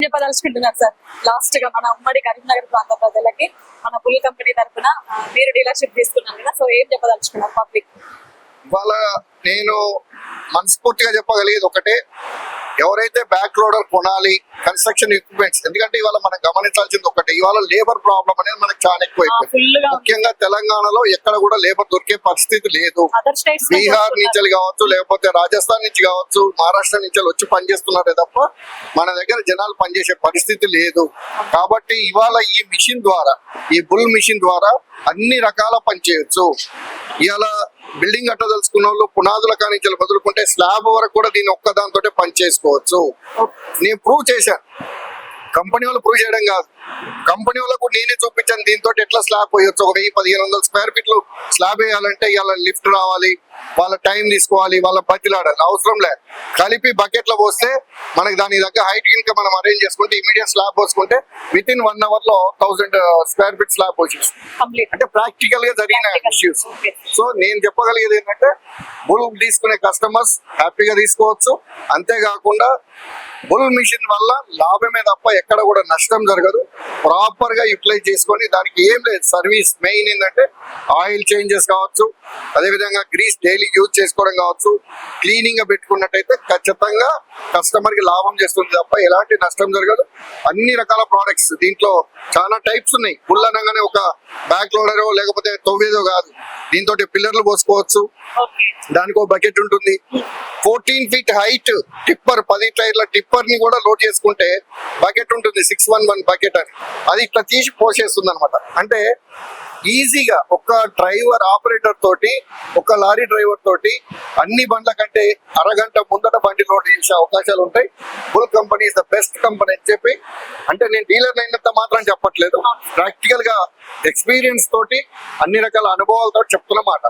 చెప్పదలుచుకుంటున్నారు sir last గా మన ఉమ్మడి కరీంనగర్ ప్రాంత ప్రజలకి మన బుల్ కంపెనీ తరఫున మీరు డీలర్షిప్ తీసుకున్నారు కదా, సో ఏం చెప్పదలుచుకున్నారు పబ్లిక్? ఇవాళ నేను మనస్ఫూర్తిగా చెప్పగలిగేది ఒకటే, ఎవరైతే బ్యాక్ లోడర్ కొనాలి కన్స్ట్రక్షన్ ఎక్విప్మెంట్స్, ఎందుకంటే ఇవాళ మనం గమనించాల్సింది ఒకటే, ఇవాళ లేబర్ ప్రాబ్లం అనేది మనకు చాలా ఎక్కువైపోయింది. ముఖ్యంగా తెలంగాణలో ఎక్కడ కూడా లేబర్ దొరికే పరిస్థితి లేదు. బీహార్ నుంచి కావచ్చు, లేకపోతే రాజస్థాన్ నుంచి కావచ్చు, మహారాష్ట్ర నుంచి వచ్చి పనిచేస్తున్నారే తప్ప మన దగ్గర జనాలు పనిచేసే పరిస్థితి లేదు. కాబట్టి ఇవాళ ఈ మిషన్ ద్వారా, ఈ బుల్ మిషన్ ద్వారా అన్ని రకాల పని చేయొచ్చు. ఇవాళ బిల్డింగ్ కట్టదలుచుకున్న వాళ్ళు పునాదుల కానించి వదులుకుంటే స్లాబ్ వరకు కూడా దీన్ని ఒక్కదాంతో పని చేసుకోవచ్చు. నేను ప్రూవ్ చేశాను, కంపెనీ వాళ్ళు ప్రూవ్ చేయడం కాదు, కంపెనీ వాళ్ళకు నేనే చూపించాను దీంతో ఎట్లా స్లాబ్ పోయొచ్చు. ఒక 1000-1500 స్క్వేర్ ఫీట్లు స్లాబ్ వేయాలంటే ఇవాళ లిఫ్ట్ రావాలి, వాళ్ళ టైం తీసుకోవాలి, వాళ్ళ బతిలాడాలి, అవసరం లేదు. కలిపి బకెట్ లో పోస్తే మనకి దాని దగ్గర హైట్ ఇంకా మనం అరేంజ్ చేసుకుంటే ఇమీడియట్ స్లాబ్ పోసుకుంటే విత్ ఇన్ 1 hour లో 1000 స్క్వేర్ ఫీట్ స్లాబ్ పోసేస్తుంది. అంటే ప్రాక్టికల్ గా జరిగిన ఇష్యూస్. సో నేను చెప్పగలిగేది ఏంటంటే, బుల్ తీసుకునే కస్టమర్స్ హ్యాపీగా తీసుకోవచ్చు. అంతేకాకుండా బుల్ మిషన్ వల్ల లాభమే తప్ప ఎక్కడ కూడా నష్టం జరగదు. ప్రాపర్ గా యూటిలైజ్ చేసుకొని దానికి ఏం లేదు, సర్వీస్ మెయిన్ ఏంటంటే ఆయిల్ చేంజెస్ కావచ్చు, అదేవిధంగా గ్రీస్ డైలీ యూజ్ చేసుకోవడం కావచ్చు, క్లీనింగ్ గా పెట్టుకున్నట్టయితే ఖచ్చితంగా కస్టమర్ కి లాభం చేస్తుంది తప్ప ఎలాంటి నష్టం జరగదు. అన్ని రకాల ప్రోడక్ట్స్ దీంట్లో చాలా టైప్స్ ఉన్నాయి. బుల్ అనగానే ఒక బ్యాక్ లోడరో లేకపోతే తవ్వేదో కాదు, దీంతో పిల్లర్లు పోసుకోవచ్చు, దానికి ఒక బకెట్ ఉంటుంది. 14 feet హైట్ టిప్పర్, 10 టైర్ల టిప్పర్ ని కూడా లోడ్ చేసుకుంటే బకెట్ ఉంటుంది, 611 బకెట్ అని, అది ఇట్లా తీసి పోసేస్తుంది అనమాట. అంటే ఈజీగా ఒక డ్రైవర్ ఆపరేటర్ తోటి, ఒక లారీ డ్రైవర్ తోటి అన్ని బండ్ల కంటే అరగంట ముందట బండి లోడ్ చేసే అవకాశాలు ఉంటాయి. Bull company is the best company అని చెప్పి, అంటే నేను డీలర్ అయినంత మాత్రం చెప్పట్లేదు, ప్రాక్టికల్ గా ఎక్స్పీరియన్స్ తోటి అన్ని రకాల అనుభవాలతో చెప్తున్నమాట.